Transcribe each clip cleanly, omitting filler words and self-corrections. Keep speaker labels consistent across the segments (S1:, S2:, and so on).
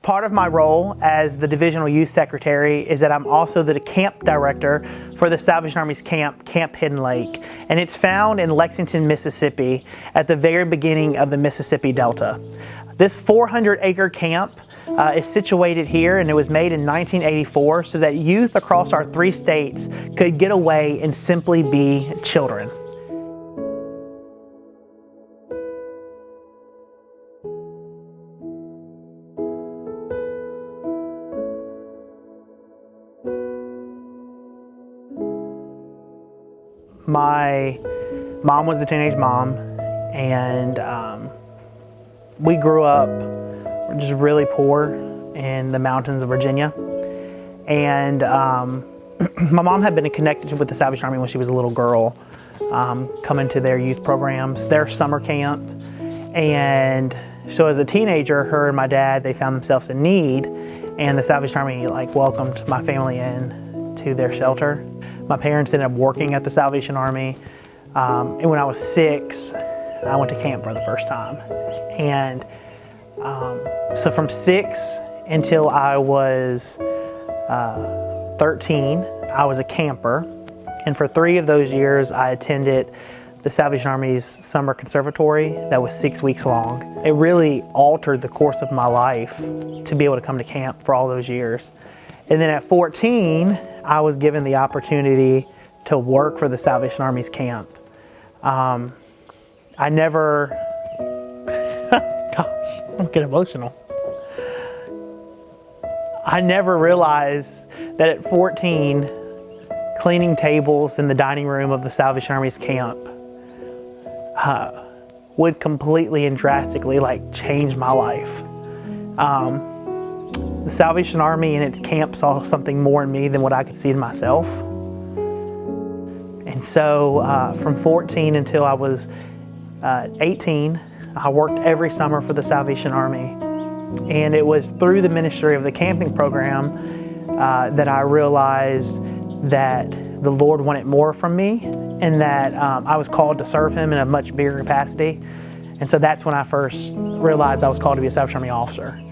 S1: Part of my role as the Divisional Youth Secretary is that I'm also the camp director for the Salvation Army's camp, Camp Hidden Lake. And it's found in Lexington, Mississippi, at the very beginning of the Mississippi Delta. This 400-acre camp is situated here, and it was made in 1984 so that youth across our 3 states could get away and simply be children. My mom was a teenage mom, and we grew up just really poor in the mountains of Virginia. And my mom had been connected with the Salvation Army when she was a little girl, coming to their youth programs, their summer camp. And so as a teenager, her and my dad, they found themselves in need, and the Salvation Army welcomed my family in to their shelter. My parents ended up working at the Salvation Army, and when I was 6, I went to camp for the first time. And so from 6 until I was 13, I was a camper, and for 3 of those years I attended the Salvation Army's summer conservatory that was 6 weeks long. It really altered the course of my life to be able to come to camp for all those years. And then at 14, I was given the opportunity to work for the Salvation Army's camp. I never, gosh, I'm getting emotional. I never realized that at 14, cleaning tables in the dining room of the Salvation Army's camp would completely and drastically change my life. The Salvation Army and its camp saw something more in me than what I could see in myself. And so from 14 until I was 18, I worked every summer for the Salvation Army. And it was through the ministry of the camping program that I realized that the Lord wanted more from me, and that I was called to serve Him in a much bigger capacity. And so that's when I first realized I was called to be a Salvation Army officer.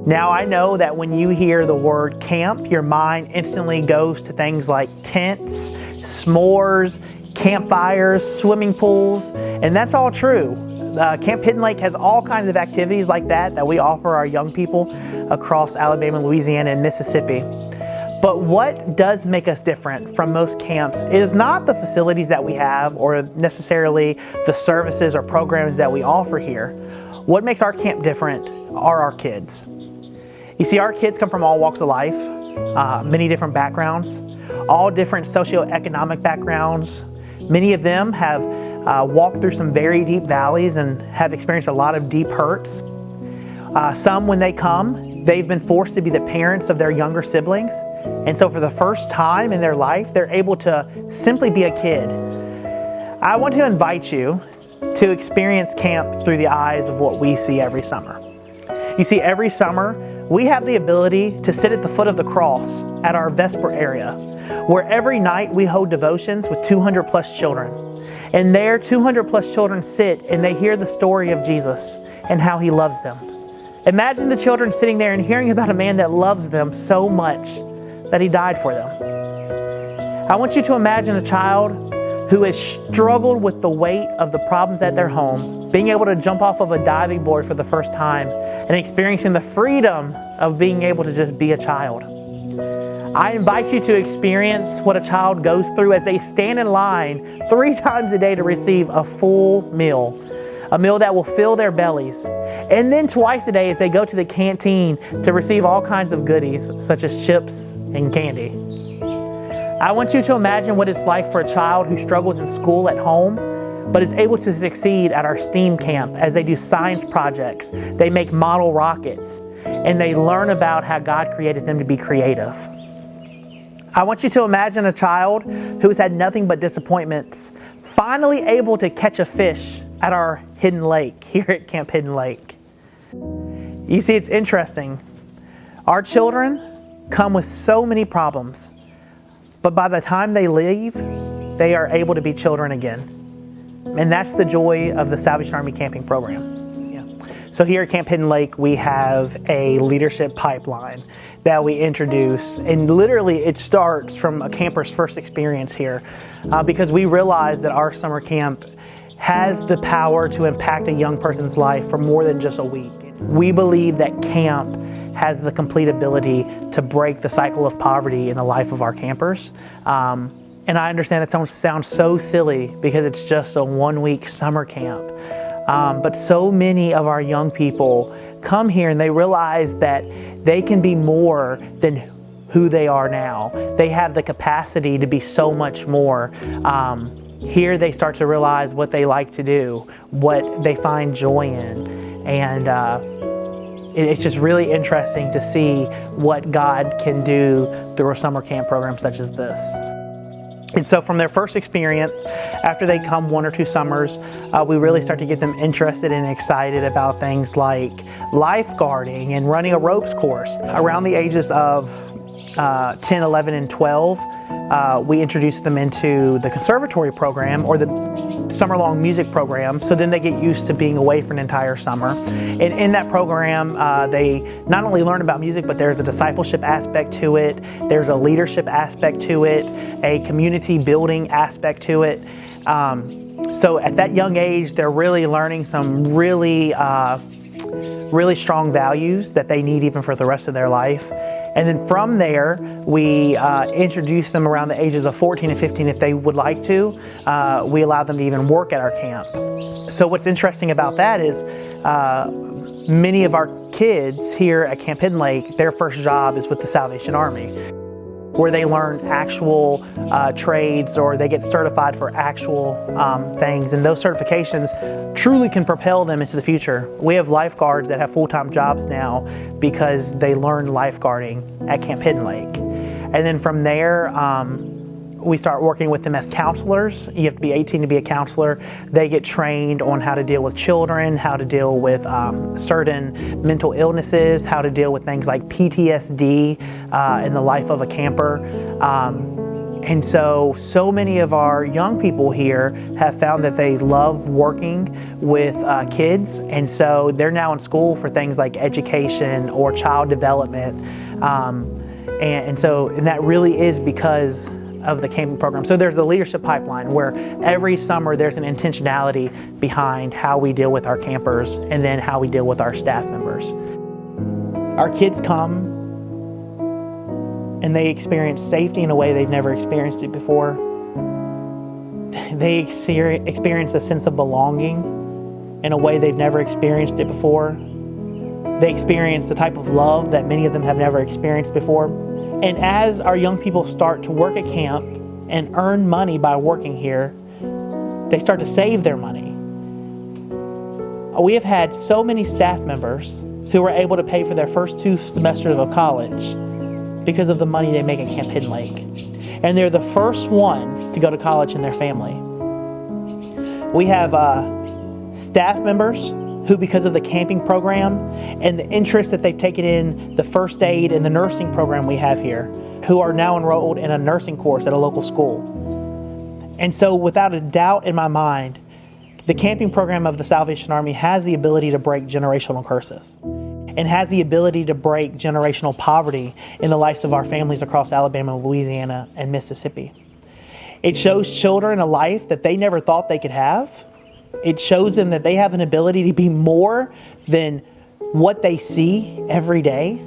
S1: Now I know that when you hear the word camp, your mind instantly goes to things like tents, s'mores, campfires, swimming pools, and that's all true. Camp Hidden Lake has all kinds of activities like that we offer our young people across Alabama, Louisiana, and Mississippi. But what does make us different from most camps is not the facilities that we have or necessarily the services or programs that we offer here. What makes our camp different are our kids. You see, our kids come from all walks of life, many different backgrounds, all different socioeconomic backgrounds. Many of them have walked through some very deep valleys and have experienced a lot of deep hurts. Some, when they come, they've been forced to be the parents of their younger siblings. And so for the first time in their life, they're able to simply be a kid. I want to invite you to experience camp through the eyes of what we see every summer. You see, every summer, we have the ability to sit at the foot of the cross at our Vesper area, where every night we hold devotions with 200 plus children. And there, 200 plus children sit and they hear the story of Jesus and how He loves them. Imagine the children sitting there and hearing about a man that loves them so much that He died for them. I want you to imagine a child who has struggled with the weight of the problems at their home, being able to jump off of a diving board for the first time and experiencing the freedom of being able to just be a child. I invite you to experience what a child goes through as they stand in line 3 times a day to receive a full meal, a meal that will fill their bellies, and then twice a day as they go to the canteen to receive all kinds of goodies such as chips and candy. I want you to imagine what it's like for a child who struggles in school at home but is able to succeed at our STEAM camp as they do science projects, they make model rockets, and they learn about how God created them to be creative. I want you to imagine a child who has had nothing but disappointments, finally able to catch a fish at our Hidden Lake, here at Camp Hidden Lake. You see, it's interesting. Our children come with so many problems, but by the time they leave, they are able to be children again. And that's the joy of the Salvation Army camping program. So here at Camp Hidden Lake, we have a leadership pipeline that we introduce, and literally it starts from a camper's first experience here, because we realize that our summer camp has the power to impact a young person's life for more than just a week. We believe that camp has the complete ability to break the cycle of poverty in the life of our campers. And I understand that sounds so silly because it's just a one-week summer camp. But so many of our young people come here and they realize that they can be more than who they are now. They have the capacity to be so much more. Here they start to realize what they like to do, what they find joy in. And it's just really interesting to see what God can do through a summer camp program such as this. And so from their first experience, after they come 1 or 2 summers, we really start to get them interested and excited about things like lifeguarding and running a ropes course. Around the ages of 10, 11, and 12, we introduce them into the conservatory program or the summer-long music program, so then they get used to being away for an entire summer. And in that program, they not only learn about music, but there's a discipleship aspect to it, there's a leadership aspect to it, a community building aspect to it. So at that young age, they're really learning some really strong values that they need even for the rest of their life. And then from there, we introduce them around the ages of 14 and 15 if they would like to. We allow them to even work at our camp. So what's interesting about that is many of our kids here at Camp Hidden Lake, their first job is with the Salvation Army, where they learn actual trades or they get certified for actual things. And those certifications truly can propel them into the future. We have lifeguards that have full-time jobs now because they learned lifeguarding at Camp Hidden Lake. And then from there, we start working with them as counselors. You have to be 18 to be a counselor. They get trained on how to deal with children, how to deal with certain mental illnesses, how to deal with things like PTSD in the life of a camper. And so many of our young people here have found that they love working with kids, and so they're now in school for things like education or child development. And that really is because of the camping program. So there's a leadership pipeline where every summer there's an intentionality behind how we deal with our campers and then how we deal with our staff members. Our kids come and they experience safety in a way they've never experienced it before. They experience a sense of belonging in a way they've never experienced it before. They experience the type of love that many of them have never experienced before. And as our young people start to work at camp and earn money by working here, they start to save their money. We have had so many staff members who were able to pay for their first 2 semesters of college because of the money they make at Camp Hidden Lake. And they're the first ones to go to college in their family. We have staff members who, because of the camping program and the interest that they've taken in the first aid and the nursing program we have here, who are now enrolled in a nursing course at a local school. And so without a doubt in my mind, the camping program of the Salvation Army has the ability to break generational curses and has the ability to break generational poverty in the lives of our families across Alabama, Louisiana, and Mississippi. It shows children a life that they never thought they could have. It shows them that they have an ability to be more than what they see every day.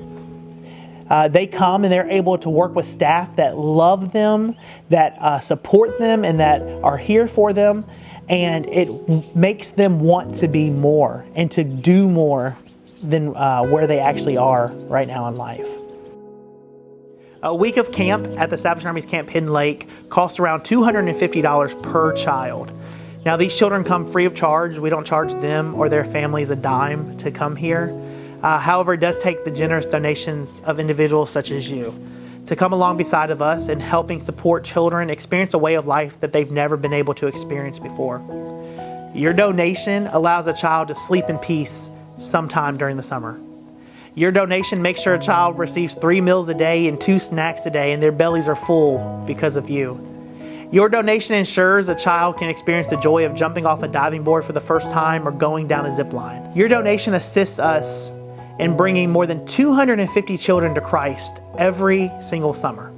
S1: They come and they're able to work with staff that love them, that support them, and that are here for them. And it makes them want to be more and to do more than where they actually are right now in life. A week of camp at the Salvation Army's Camp Hidden Lake costs around $250 per child. Now, these children come free of charge. We don't charge them or their families a dime to come here. However, it does take the generous donations of individuals such as you to come along beside of us and helping support children experience a way of life that they've never been able to experience before. Your donation allows a child to sleep in peace sometime during the summer. Your donation makes sure a child receives 3 meals a day and 2 snacks a day, and their bellies are full because of you. Your donation ensures a child can experience the joy of jumping off a diving board for the first time or going down a zip line. Your donation assists us in bringing more than 250 children to Christ every single summer.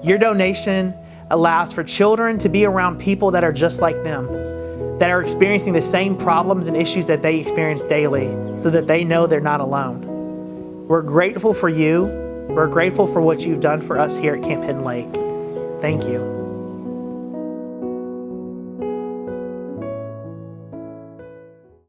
S1: Your donation allows for children to be around people that are just like them, that are experiencing the same problems and issues that they experience daily, so that they know they're not alone. We're grateful for you. We're grateful for what you've done for us here at Camp Hidden Lake. Thank you.